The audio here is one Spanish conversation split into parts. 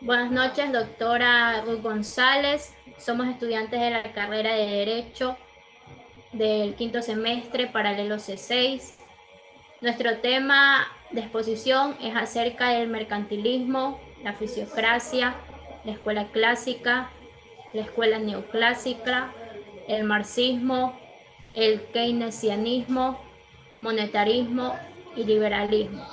Buenas noches, doctora Ruth González. Somos estudiantes de la carrera de Derecho del quinto semestre, paralelo C6. Nuestro tema de exposición es acerca del mercantilismo, la fisiocracia, la escuela clásica, la escuela neoclásica, el marxismo, el keynesianismo, monetarismo y liberalismo.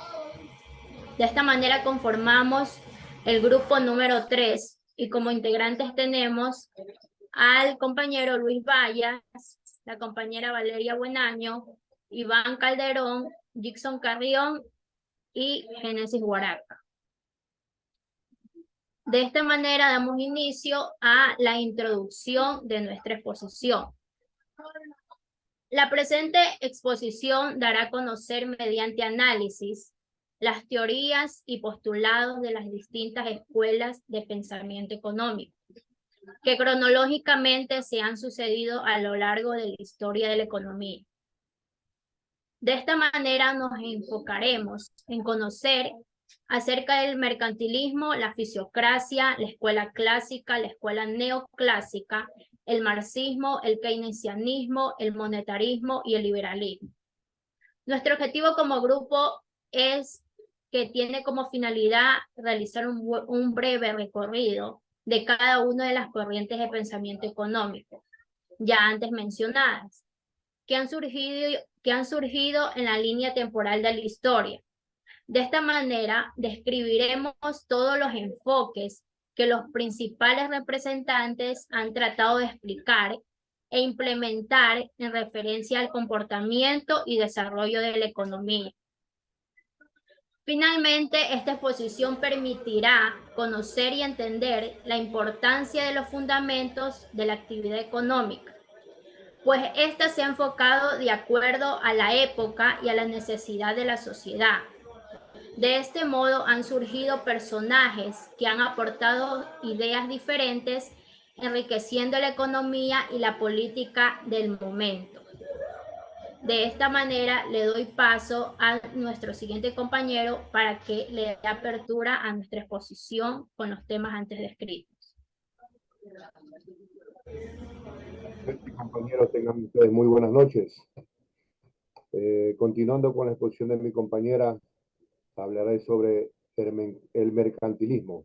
De esta manera conformamos el grupo número 3 y como integrantes tenemos al compañero Luis Vallas, la compañera Valeria Buenaño, Iván Calderón, Dixon Carrión y Génesis Guaraca. De esta manera damos inicio a la introducción de nuestra exposición. La presente exposición dará a conocer mediante análisis las teorías y postulados de las distintas escuelas de pensamiento económico, que cronológicamente se han sucedido a lo largo de la historia de la economía. De esta manera nos enfocaremos en conocer acerca del mercantilismo, la fisiocracia, la escuela clásica, la escuela neoclásica, el marxismo, el keynesianismo, el monetarismo y el liberalismo. Nuestro objetivo como grupo es que tiene como finalidad realizar un breve recorrido de cada una de las corrientes de pensamiento económico, ya antes mencionadas, que han surgido en la línea temporal de la historia. De esta manera, describiremos todos los enfoques que los principales representantes han tratado de explicar e implementar en referencia al comportamiento y desarrollo de la economía. Finalmente, esta exposición permitirá conocer y entender la importancia de los fundamentos de la actividad económica, pues ésta se ha enfocado de acuerdo a la época y a la necesidad de la sociedad. De este modo han surgido personajes que han aportado ideas diferentes, enriqueciendo la economía y la política del momento. De esta manera le doy paso a nuestro siguiente compañero para que le dé apertura a nuestra exposición con los temas antes descritos. Compañeros, tengan ustedes muy buenas noches. Continuando con la exposición de mi compañera, hablaré sobre el mercantilismo.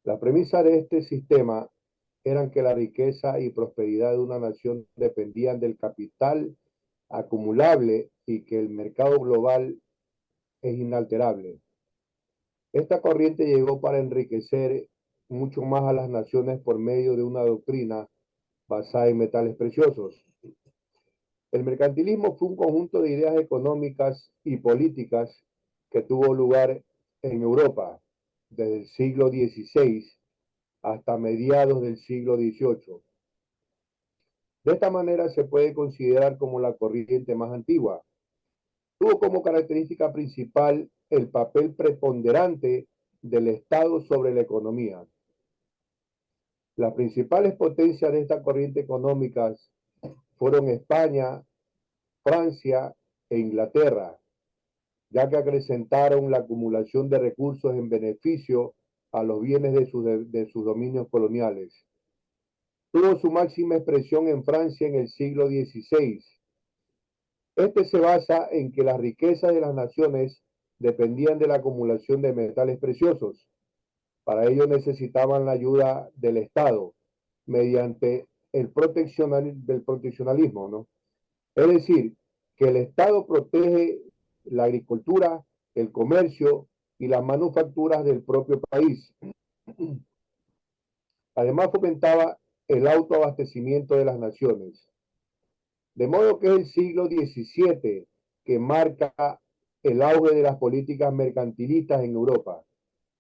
La premisa de este sistema eran que la riqueza y prosperidad de una nación dependían del capital acumulable y que el mercado global es inalterable. Esta corriente llegó para enriquecer mucho más a las naciones por medio de una doctrina basada en metales preciosos. El mercantilismo fue un conjunto de ideas económicas y políticas que tuvo lugar en Europa desde el siglo XVI hasta mediados del siglo XVIII. De esta manera se puede considerar como la corriente más antigua. Tuvo como característica principal el papel preponderante del Estado sobre la economía. Las principales potencias de esta corriente económica fueron España, Francia e Inglaterra, ya que acrecentaron la acumulación de recursos en beneficio a los bienes de sus dominios coloniales. Tuvo su máxima expresión en Francia en el siglo XVI. Este se basa en que las riquezas de las naciones dependían de la acumulación de metales preciosos. Para ello necesitaban la ayuda del Estado mediante el proteccionalismo, ¿no? Es decir, que el Estado protege la agricultura, el comercio y las manufacturas del propio país. Además fomentaba el autoabastecimiento de las naciones. De modo que es el siglo XVII que marca el auge de las políticas mercantilistas en Europa,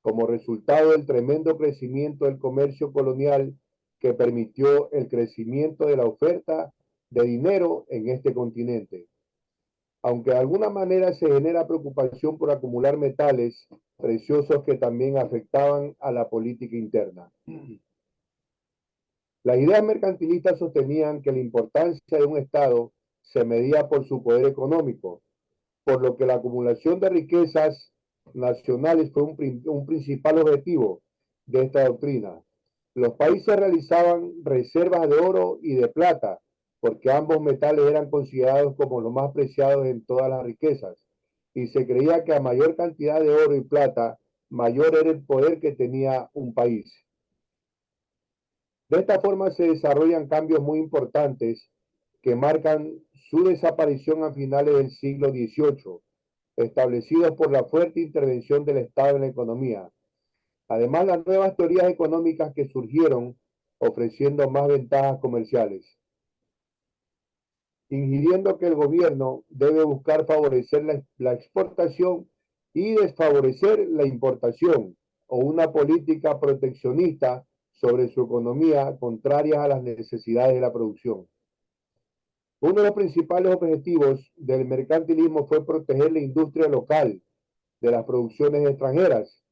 como resultado del tremendo crecimiento del comercio colonial que permitió el crecimiento de la oferta de dinero en este continente. Aunque de alguna manera se genera preocupación por acumular metales preciosos que también afectaban a la política interna. Las ideas mercantilistas sostenían que la importancia de un Estado se medía por su poder económico, por lo que la acumulación de riquezas nacionales fue un principal objetivo de esta doctrina. Los países realizaban reservas de oro y de plata, porque ambos metales eran considerados como los más preciados en todas las riquezas, y se creía que a mayor cantidad de oro y plata, mayor era el poder que tenía un país. De esta forma se desarrollan cambios muy importantes que marcan su desaparición a finales del siglo XVIII, establecidos por la fuerte intervención del Estado en la economía. Además, las nuevas teorías económicas que surgieron ofreciendo más ventajas comerciales, ingiriendo que el gobierno debe buscar favorecer la exportación y desfavorecer la importación, o una política proteccionista sobre su economía contraria a las necesidades de la producción. Uno de los principales objetivos del mercantilismo fue proteger la industria local de las producciones extranjeras,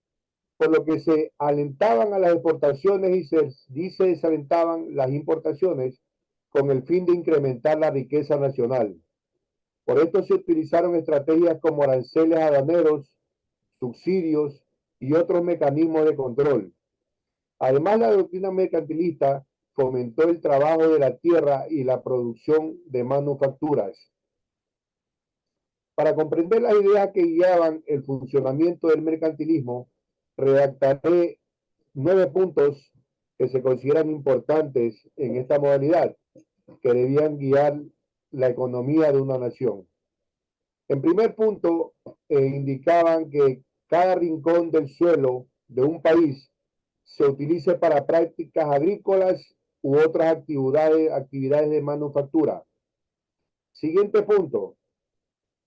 por lo que se alentaban a las exportaciones y se desalentaban las importaciones con el fin de incrementar la riqueza nacional. Por esto se utilizaron estrategias como aranceles aduaneros, subsidios y otros mecanismos de control. Además, la doctrina mercantilista fomentó el trabajo de la tierra y la producción de manufacturas. Para comprender las ideas que guiaban el funcionamiento del mercantilismo, redactaré 9 puntos que se consideran importantes en esta modalidad, que debían guiar la economía de una nación. En primer punto, indicaban que cada rincón del suelo de un país se utilice para prácticas agrícolas u otras actividades de manufactura. Siguiente punto,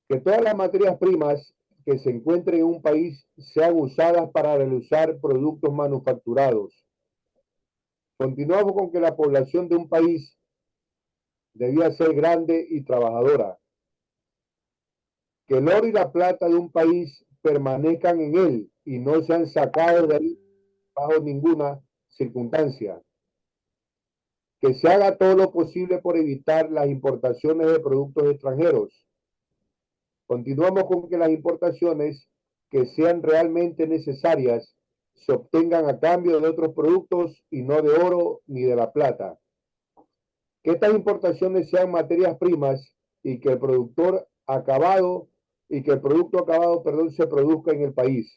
que todas las materias primas que se encuentren en un país sean usadas para realizar productos manufacturados. Continuamos con que la población de un país debía ser grande y trabajadora, que el oro y la plata de un país permanezcan en él y no sean sacados de ahí bajo ninguna circunstancia, que se haga todo lo posible por evitar las importaciones de productos extranjeros. Continuamos con que las importaciones que sean realmente necesarias se obtengan a cambio de otros productos y no de oro ni de la plata. Que estas importaciones sean materias primas y que el producto acabado, se produzca en el país.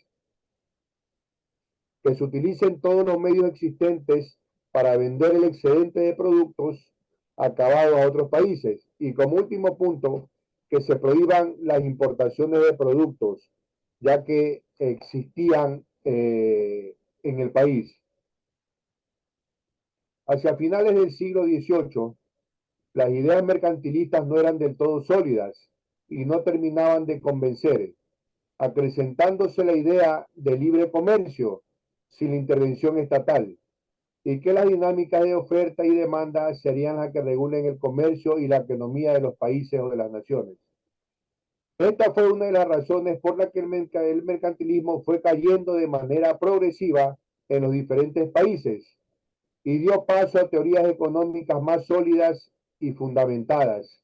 Que se utilicen todos los medios existentes para vender el excedente de productos acabados a otros países. Y como último punto, que se prohíban las importaciones de productos, ya que existían en el país. Hacia finales del siglo XVIII, las ideas mercantilistas no eran del todo sólidas y no terminaban de convencer, acrecentándose la idea de libre comercio sin intervención estatal, y que las dinámicas de oferta y demanda serían las que regulen el comercio y la economía de los países o de las naciones. Esta fue una de las razones por las que el mercantilismo fue cayendo de manera progresiva en los diferentes países y dio paso a teorías económicas más sólidas y fundamentadas.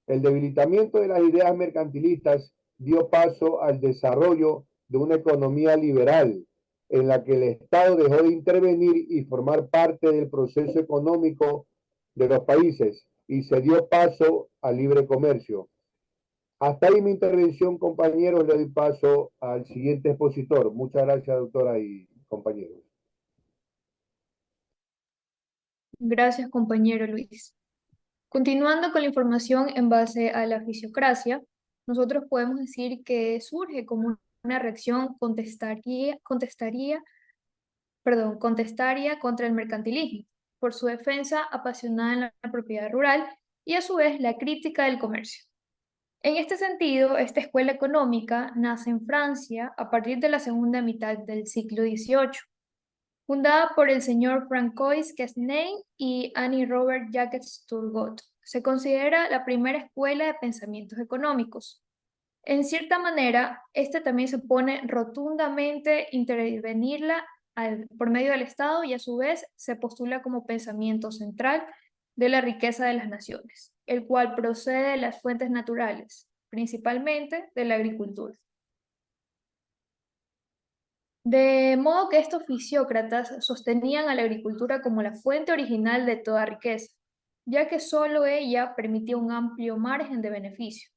El debilitamiento de las ideas mercantilistas dio paso al desarrollo de una economía liberal, en la que el Estado dejó de intervenir y formar parte del proceso económico de los países y se dio paso al libre comercio. Hasta ahí mi intervención, compañeros. Le doy paso al siguiente expositor. Muchas gracias, doctora y compañeros. Gracias, compañero Luis. Continuando con la información en base a la fisiocracia, nosotros podemos decir que surge como una reacción contestaria contra el mercantilismo, por su defensa apasionada en la propiedad rural y a su vez la crítica del comercio. En este sentido, esta escuela económica nace en Francia a partir de la segunda mitad del siglo XVIII, fundada por el señor Francois Quesnay y Annie Robert Jacques Turgot. Se considera la primera escuela de pensamientos económicos. En cierta manera, esta también se opone rotundamente intervenirla por medio del Estado y a su vez se postula como pensamiento central de la riqueza de las naciones, el cual procede de las fuentes naturales, principalmente de la agricultura. De modo que estos fisiócratas sostenían a la agricultura como la fuente original de toda riqueza, ya que solo ella permitía un amplio margen de beneficio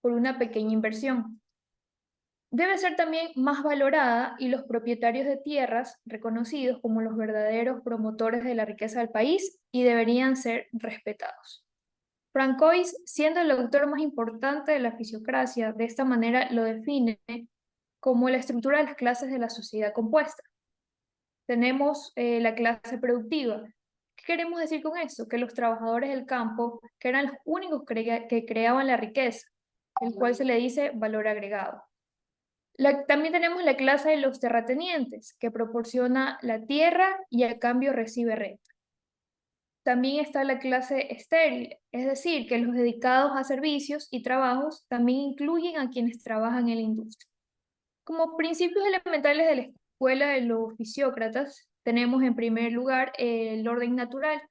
por una pequeña inversión. Debe ser también más valorada y los propietarios de tierras reconocidos como los verdaderos promotores de la riqueza del país y deberían ser respetados. Francois, siendo el autor más importante de la fisiocracia, de esta manera lo define como la estructura de las clases de la sociedad compuesta. Tenemos la clase productiva. ¿Qué queremos decir con esto? Que los trabajadores del campo, que eran los únicos que creaban la riqueza, el cual se le dice valor agregado. También tenemos la clase de los terratenientes, que proporciona la tierra y a cambio recibe renta. También está la clase estéril, es decir, que los dedicados a servicios y trabajos también incluyen a quienes trabajan en la industria. Como principios elementales de la escuela de los fisiócratas, tenemos en primer lugar el orden natural.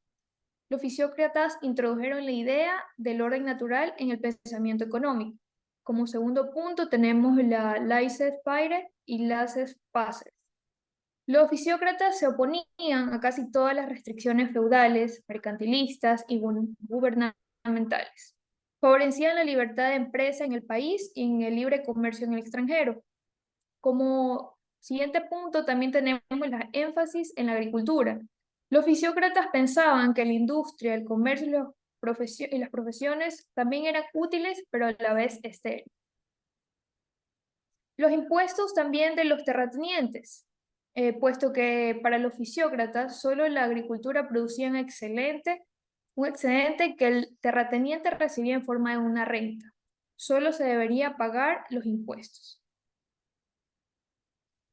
Los fisiócratas introdujeron la idea del orden natural en el pensamiento económico. Como segundo punto tenemos la laissez-faire y laissez-passer. Los fisiócratas se oponían a casi todas las restricciones feudales, mercantilistas y gubernamentales. Favorecían la libertad de empresa en el país y en el libre comercio en el extranjero. Como siguiente punto también tenemos la énfasis en la agricultura. Los fisiócratas pensaban que la industria, el comercio y las profesiones también eran útiles, pero a la vez estériles. Los impuestos también de los terratenientes, puesto que para los fisiócratas solo la agricultura producía un excedente que el terrateniente recibía en forma de una renta. Solo se debería pagar los impuestos.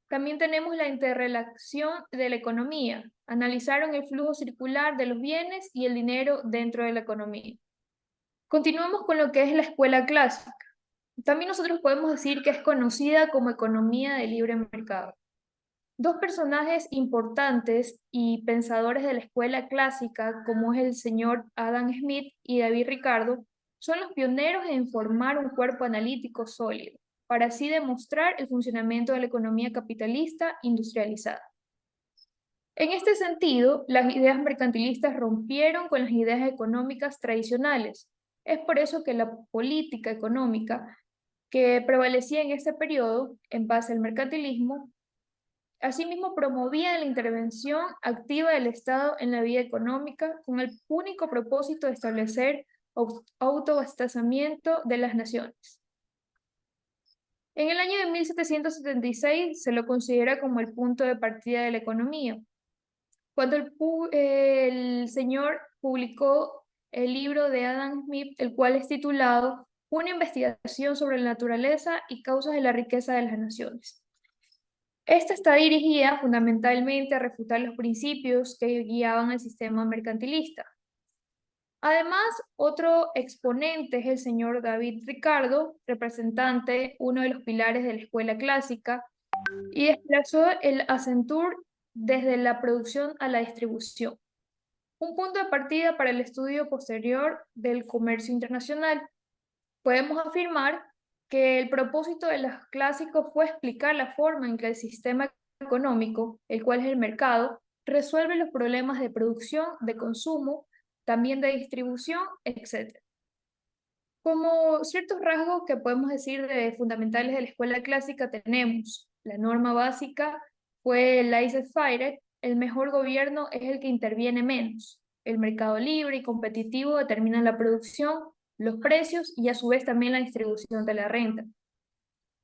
También tenemos la interrelación de la economía. Analizaron el flujo circular de los bienes y el dinero dentro de la economía. Continuamos con lo que es la escuela clásica. También nosotros podemos decir que es conocida como economía de libre mercado. Dos personajes importantes y pensadores de la escuela clásica, como es el señor Adam Smith y David Ricardo, son los pioneros en formar un cuerpo analítico sólido, para así demostrar el funcionamiento de la economía capitalista industrializada. En este sentido, las ideas mercantilistas rompieron con las ideas económicas tradicionales. Es por eso que la política económica que prevalecía en este periodo, en base al mercantilismo, asimismo promovía la intervención activa del Estado en la vida económica con el único propósito de establecer autoabastecimiento de las naciones. En el año de 1776 se lo considera como el punto de partida de la economía, cuando el señor publicó el libro de Adam Smith, el cual es titulado Una investigación sobre la naturaleza y causas de la riqueza de las naciones. Esta está dirigida fundamentalmente a refutar los principios que guiaban el sistema mercantilista. Además, otro exponente es el señor David Ricardo, representante, uno de los pilares de la escuela clásica, y desplazó el Accenture desde la producción a la distribución. Un punto de partida para el estudio posterior del comercio internacional. Podemos afirmar que el propósito de los clásicos fue explicar la forma en que el sistema económico, el cual es el mercado, resuelve los problemas de producción, de consumo, también de distribución, etc. Como ciertos rasgos que podemos decir de fundamentales de la escuela clásica tenemos la norma básica fue el laissez-faire, el mejor gobierno es el que interviene menos. El mercado libre y competitivo determina la producción, los precios y a su vez también la distribución de la renta.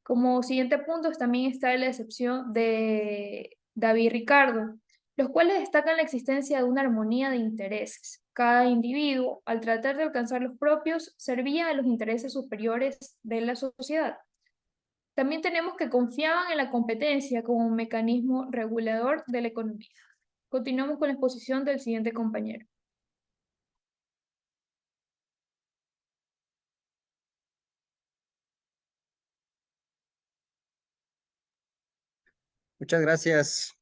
Como siguiente punto también está la excepción de David Ricardo, los cuales destacan la existencia de una armonía de intereses. Cada individuo, al tratar de alcanzar los propios, servía a los intereses superiores de la sociedad. También tenemos que confiaban en la competencia como un mecanismo regulador de la economía. Continuamos con la exposición del siguiente compañero. Muchas gracias,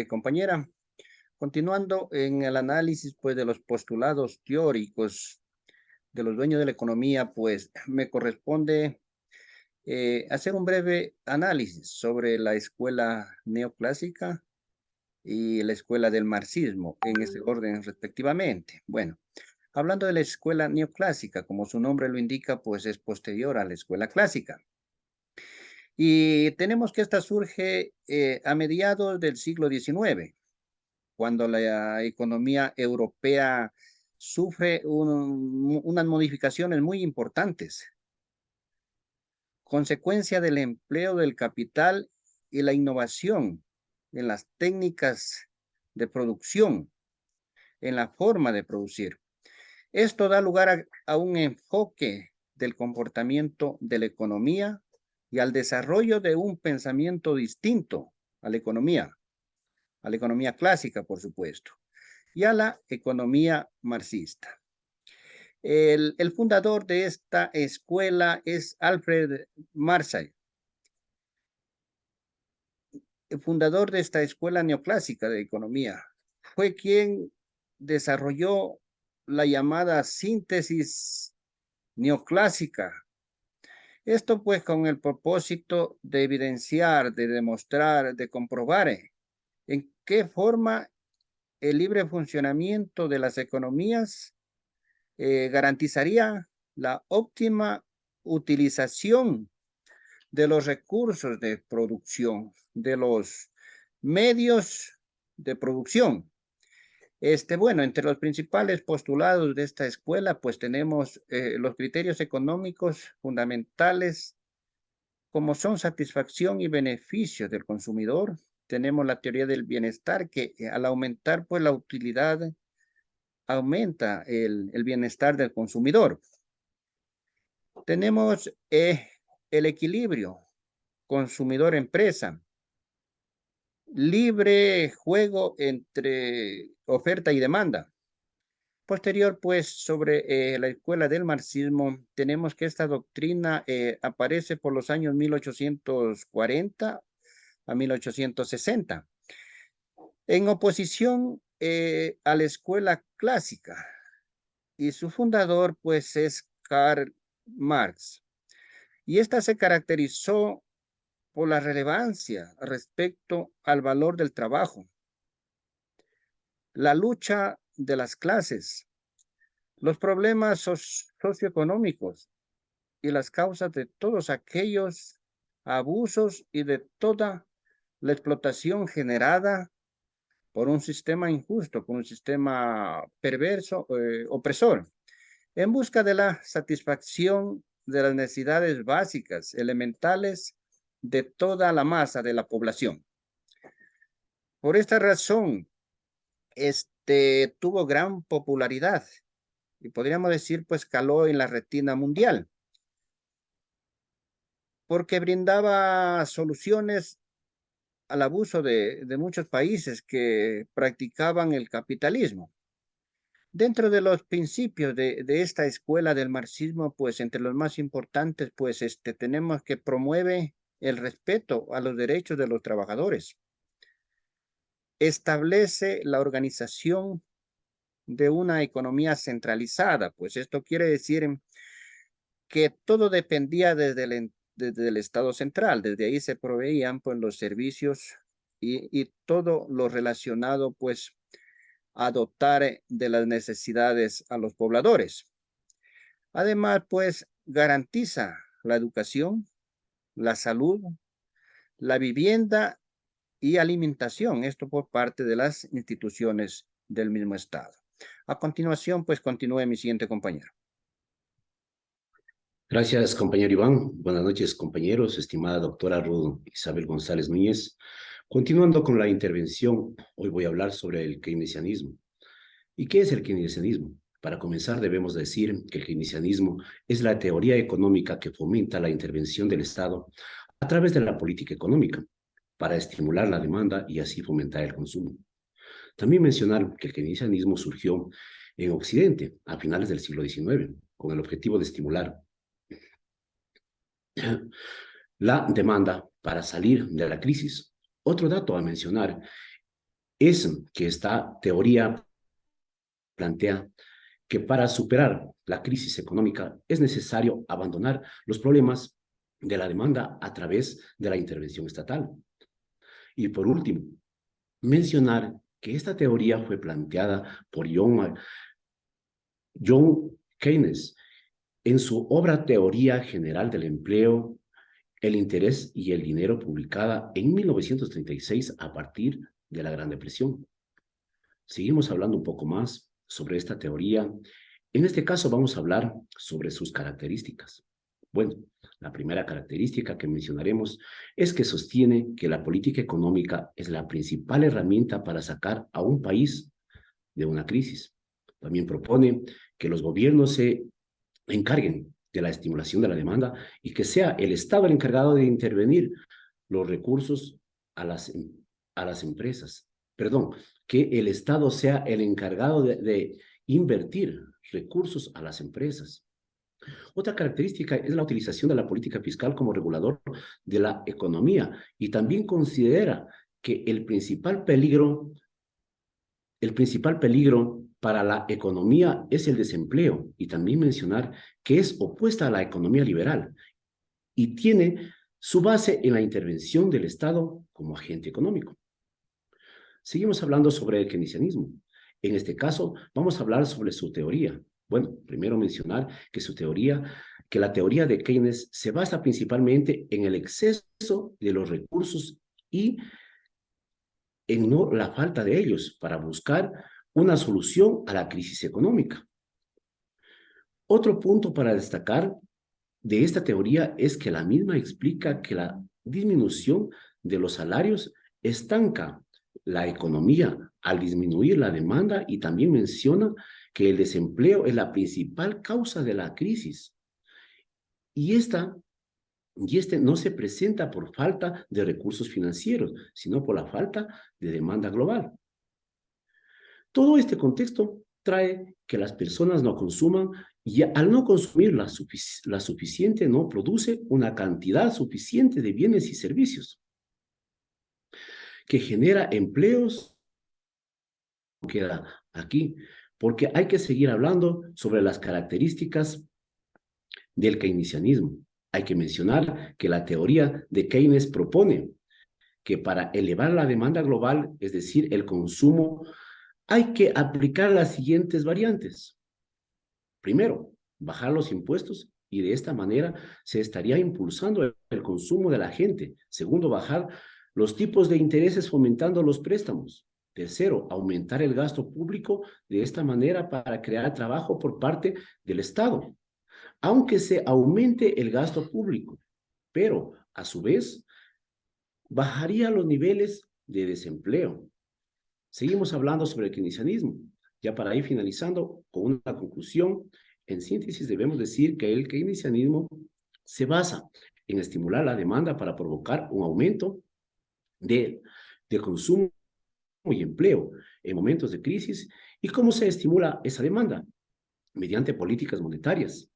compañera. Continuando en el análisis, pues, de los postulados teóricos de los dueños de la economía, pues, me corresponde hacer un breve análisis sobre la escuela neoclásica y la escuela del marxismo, en ese orden respectivamente. Bueno, hablando de la escuela neoclásica, como su nombre lo indica, pues es posterior a la escuela clásica. Y tenemos que esta surge a mediados del siglo XIX, cuando la economía europea sufre unas modificaciones muy importantes, consecuencia del empleo del capital y la innovación en las técnicas de producción, en la forma de producir. Esto da lugar a un enfoque del comportamiento de la economía y al desarrollo de un pensamiento distinto a la economía clásica, por supuesto, y a la economía marxista. El fundador de esta escuela es Alfred Marshall, el fundador de esta escuela neoclásica de economía. Fue quien desarrolló la llamada síntesis neoclásica. Esto pues con el propósito de evidenciar, de demostrar, de comprobar en qué forma el libre funcionamiento de las economías garantizaría la óptima utilización de los recursos de producción, de los medios de producción. Bueno, entre los principales postulados de esta escuela, pues tenemos los criterios económicos fundamentales, como son satisfacción y beneficio del consumidor. Tenemos la teoría del bienestar, que al aumentar pues la utilidad, aumenta el bienestar del consumidor. Tenemos el equilibrio consumidor-empresa, libre juego entre oferta y demanda. Posterior, pues, sobre la escuela del marxismo, tenemos que esta doctrina aparece por los años 1840 a 1860, en oposición a la escuela clásica, y su fundador, pues, es Karl Marx. Y esta se caracterizó por la relevancia respecto al valor del trabajo, la lucha de las clases, los problemas socioeconómicos y las causas de todos aquellos abusos y de toda la explotación generada por un sistema injusto, por un sistema perverso, opresor, en busca de la satisfacción de las necesidades básicas, elementales de toda la masa de la población. Por esta razón, tuvo gran popularidad y podríamos decir, pues, caló en la retina mundial, porque brindaba soluciones al abuso de muchos países que practicaban el capitalismo. Dentro de los principios de esta escuela del marxismo, pues, entre los más importantes, pues, tenemos que promueve el respeto a los derechos de los trabajadores. Establece la organización de una economía centralizada, pues esto quiere decir que todo dependía desde el Estado central, desde ahí se proveían pues los servicios y todo lo relacionado pues a dotar de las necesidades a los pobladores. Además pues garantiza la educación, la salud, la vivienda y alimentación, esto por parte de las instituciones del mismo Estado. A continuación, pues continúe mi siguiente compañero. Gracias, compañero Iván. Buenas noches, compañeros. Estimada doctora Ruth Isabel González Núñez. Continuando con la intervención, hoy voy a hablar sobre el keynesianismo. ¿Y qué es el keynesianismo? Para comenzar, debemos decir que el keynesianismo es la teoría económica que fomenta la intervención del Estado a través de la política económica para estimular la demanda y así fomentar el consumo. También mencionar que el keynesianismo surgió en Occidente a finales del siglo XIX con el objetivo de estimular la demanda para salir de la crisis. Otro dato a mencionar es que esta teoría plantea que para superar la crisis económica es necesario abandonar los problemas de la demanda a través de la intervención estatal. Y por último, mencionar que esta teoría fue planteada por John Keynes en su obra Teoría General del Empleo, el Interés y el Dinero, publicada en 1936 a partir de la Gran Depresión. Seguimos hablando un poco más sobre esta teoría. En este caso vamos a hablar sobre sus características. Bueno, la primera característica que mencionaremos es que sostiene que la política económica es la principal herramienta para sacar a un país de una crisis. También propone que los gobiernos se encarguen de la estimulación de la demanda y que sea el Estado el encargado de intervenir los recursos a las empresas. Perdón, que el Estado sea el encargado de invertir recursos a las empresas. Otra característica es la utilización de la política fiscal como regulador de la economía y también considera que el principal peligro para la economía es el desempleo, y también mencionar que es opuesta a la economía liberal y tiene su base en la intervención del Estado como agente económico. Seguimos hablando sobre el keynesianismo. En este caso, vamos a hablar sobre su teoría. Bueno, primero mencionar que la teoría de Keynes se basa principalmente en el exceso de los recursos y en no la falta de ellos para buscar una solución a la crisis económica. Otro punto para destacar de esta teoría es que la misma explica que la disminución de los salarios estanca la economía al disminuir la demanda, y también menciona que el desempleo es la principal causa de la crisis. Y este no se presenta por falta de recursos financieros, sino por la falta de demanda global. Todo este contexto trae que las personas no consuman, y al no consumir la suficiente, no produce una cantidad suficiente de bienes y servicios que genera empleos. Queda aquí, porque hay que seguir hablando sobre las características del keynesianismo. Hay que mencionar que la teoría de Keynes propone que para elevar la demanda global, es decir, el consumo, hay que aplicar las siguientes variantes. Primero, bajar los impuestos, y de esta manera se estaría impulsando el consumo de la gente. Segundo, bajar los tipos de intereses fomentando los préstamos. Tercero, aumentar el gasto público de esta manera para crear trabajo por parte del Estado. Aunque se aumente el gasto público, pero a su vez bajaría los niveles de desempleo. Seguimos hablando sobre el keynesianismo. Ya para ir finalizando con una conclusión, en síntesis debemos decir que el keynesianismo se basa en estimular la demanda para provocar un aumento de consumo y empleo en momentos de crisis. ¿Y cómo se estimula esa demanda? Mediante políticas monetarias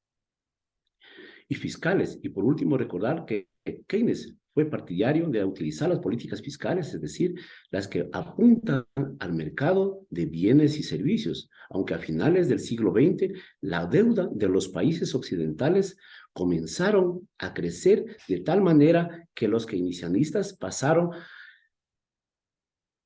y fiscales. Y por último, recordar que Keynes fue partidario de utilizar las políticas fiscales, es decir, las que apuntan al mercado de bienes y servicios, aunque a finales del siglo XX la deuda de los países occidentales comenzaron a crecer de tal manera que los keynesianistas pasaron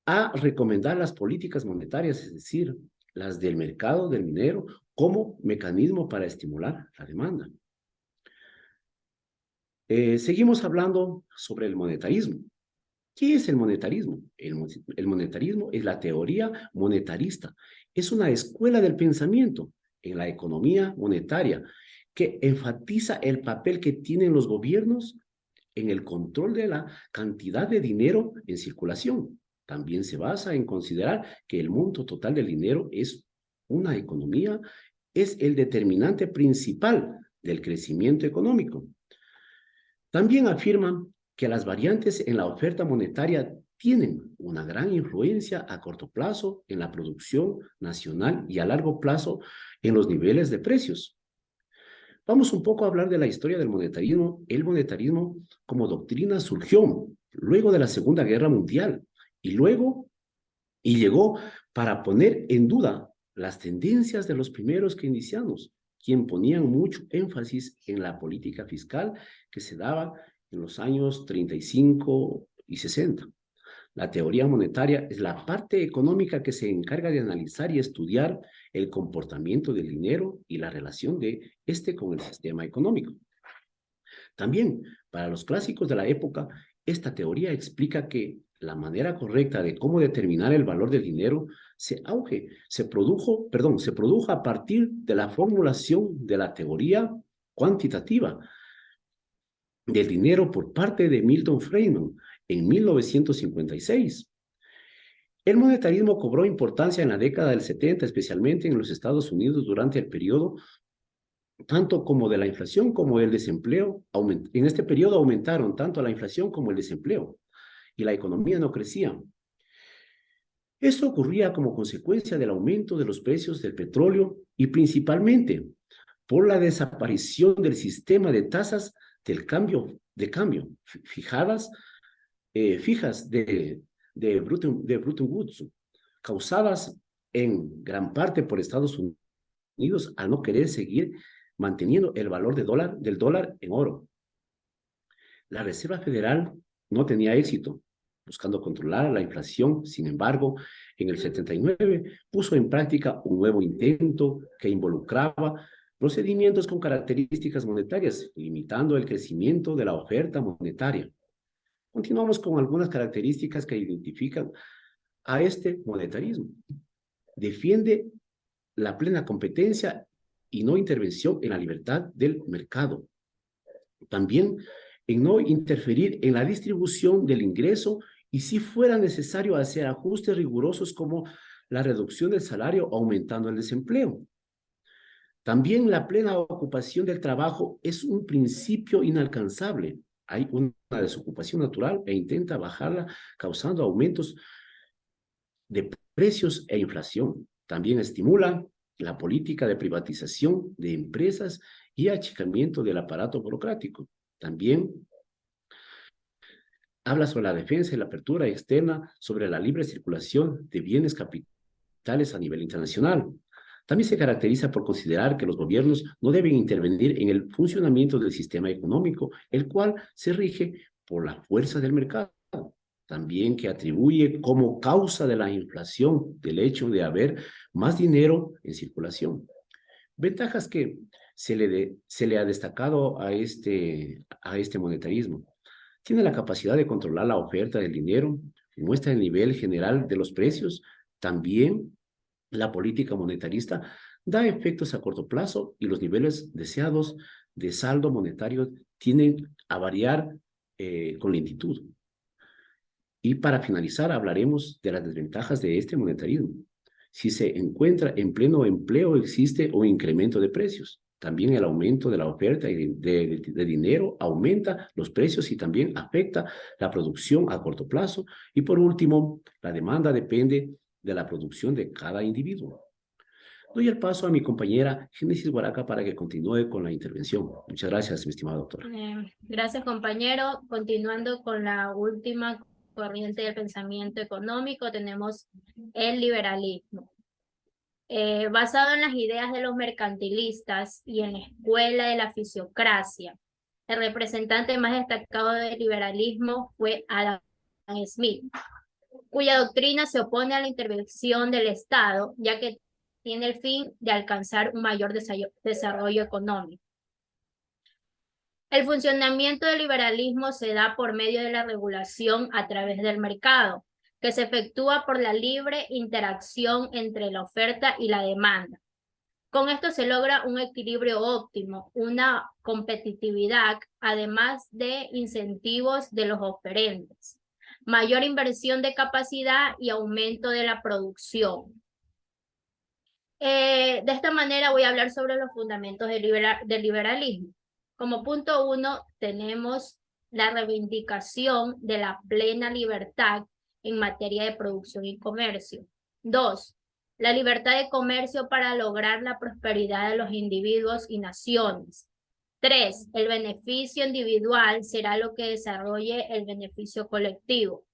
a recomendar las políticas monetarias, es decir, las del mercado del dinero, como mecanismo para estimular la demanda. Seguimos hablando sobre el monetarismo. ¿Qué es el monetarismo? El monetarismo es la teoría monetarista. Es una escuela del pensamiento en la economía monetaria que enfatiza el papel que tienen los gobiernos en el control de la cantidad de dinero en circulación. También se basa en considerar que el monto total del dinero es una economía, es el determinante principal del crecimiento económico. También afirman que las variantes en la oferta monetaria tienen una gran influencia a corto plazo en la producción nacional y a largo plazo en los niveles de precios. Vamos un poco a hablar de la historia del monetarismo. El monetarismo como doctrina surgió luego de la Segunda Guerra Mundial y llegó para poner en duda las tendencias de los primeros keynesianos, quien ponían mucho énfasis en la política fiscal que se daba en los años 35 y 60. La teoría monetaria es la parte económica que se encarga de analizar y estudiar el comportamiento del dinero y la relación de este con el sistema económico. También, para los clásicos de la época, esta teoría explica que la manera correcta de cómo determinar el valor del dinero se produjo a partir de la formulación de la teoría cuantitativa del dinero por parte de Milton Friedman en 1956. El monetarismo cobró importancia en la década del 70, especialmente en los Estados Unidos durante el periodo tanto como de la inflación como del desempleo. En este periodo aumentaron tanto la inflación como el desempleo y la economía no crecía. Esto ocurría como consecuencia del aumento de los precios del petróleo y principalmente por la desaparición del sistema de tasas de cambio fijas de Bretton Woods, causadas en gran parte por Estados Unidos al no querer seguir manteniendo el valor del dólar en oro. La Reserva Federal no tenía éxito buscando controlar la inflación. Sin embargo, en el 79 puso en práctica un nuevo intento que involucraba procedimientos con características monetarias, limitando el crecimiento de la oferta monetaria. Continuamos con algunas características que identifican a este monetarismo. Defiende la plena competencia y no intervención en la libertad del mercado. También en no interferir en la distribución del ingreso y si fuera necesario hacer ajustes rigurosos como la reducción del salario aumentando el desempleo. También la plena ocupación del trabajo es un principio inalcanzable. Hay una desocupación natural e intenta bajarla causando aumentos de precios e inflación. También estimula la política de privatización de empresas y achicamiento del aparato burocrático. También habla sobre la defensa y la apertura externa, sobre la libre circulación de bienes capitales a nivel internacional. También se caracteriza por considerar que los gobiernos no deben intervenir en el funcionamiento del sistema económico, el cual se rige por la fuerza del mercado. También que atribuye como causa de la inflación del hecho de haber más dinero en circulación. Ventajas que se le ha destacado a este monetarismo. Tiene la capacidad de controlar la oferta del dinero, muestra el nivel general de los precios. También la política monetarista da efectos a corto plazo y los niveles deseados de saldo monetario tienden a variar con lentitud. Y para finalizar, hablaremos de las desventajas de este monetarismo. Si se encuentra en pleno empleo, existe un incremento de precios. También el aumento de la oferta de dinero aumenta los precios y también afecta la producción a corto plazo. Y por último, la demanda depende de la producción de cada individuo. Doy el paso a mi compañera Génesis Guaraca para que continúe con la intervención. Muchas gracias, mi estimado doctor. Gracias, compañero. Continuando con la última corriente del pensamiento económico, tenemos el liberalismo. Basado en las ideas de los mercantilistas y en la escuela de la fisiocracia, el representante más destacado del liberalismo fue Adam Smith, cuya doctrina se opone a la intervención del Estado, ya que tiene el fin de alcanzar un mayor desarrollo económico. El funcionamiento del liberalismo se da por medio de la regulación a través del mercado, que se efectúa por la libre interacción entre la oferta y la demanda. Con esto se logra un equilibrio óptimo, una competitividad, además de incentivos de los oferentes, mayor inversión de capacidad y aumento de la producción. De esta manera voy a hablar sobre los fundamentos del liberalismo. Como punto 1 tenemos la reivindicación de la plena libertad en materia de producción y comercio. 2. La libertad de comercio para lograr la prosperidad de los individuos y naciones. 3. El beneficio individual será lo que desarrolle el beneficio colectivo.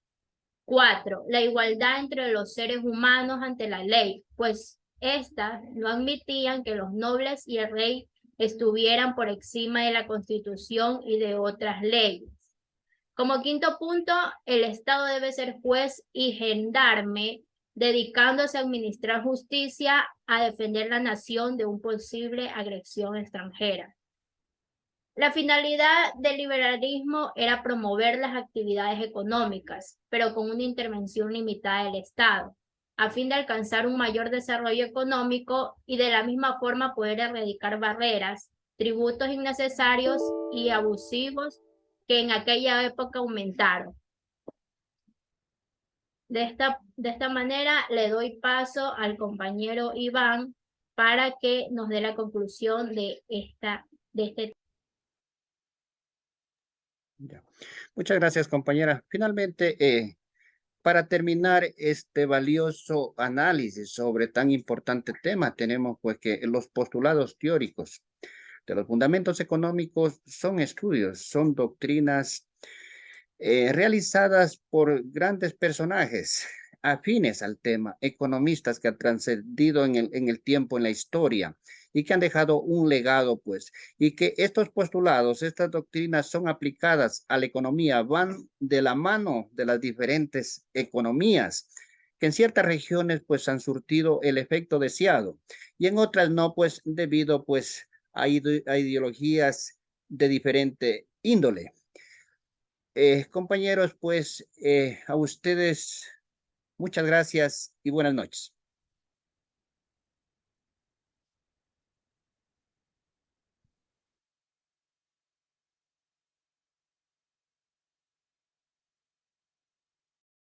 4. La igualdad entre los seres humanos ante la ley, pues Estas no admitían que los nobles y el rey estuvieran por encima de la Constitución y de otras leyes. Como quinto punto, el Estado debe ser juez y gendarme, dedicándose a administrar justicia, a defender la nación de una posible agresión extranjera. La finalidad del liberalismo era promover las actividades económicas, pero con una intervención limitada del Estado, a fin de alcanzar un mayor desarrollo económico y de la misma forma poder erradicar barreras, tributos innecesarios y abusivos que en aquella época aumentaron. De esta manera le doy paso al compañero Iván para que nos dé la conclusión de este. Ya. Muchas gracias, compañera. Finalmente, para terminar este valioso análisis sobre tan importante tema, tenemos pues que los postulados teóricos de los fundamentos económicos son estudios, son doctrinas realizadas por grandes personajes afines al tema, economistas que han trascendido en el tiempo, en la historia, y que han dejado un legado, pues, y que estos postulados, estas doctrinas son aplicadas a la economía, van de la mano de las diferentes economías, que en ciertas regiones, pues, han surtido el efecto deseado, y en otras no, pues, debido, pues, a ideologías de diferente índole. Compañeros, pues, a ustedes, muchas gracias y buenas noches.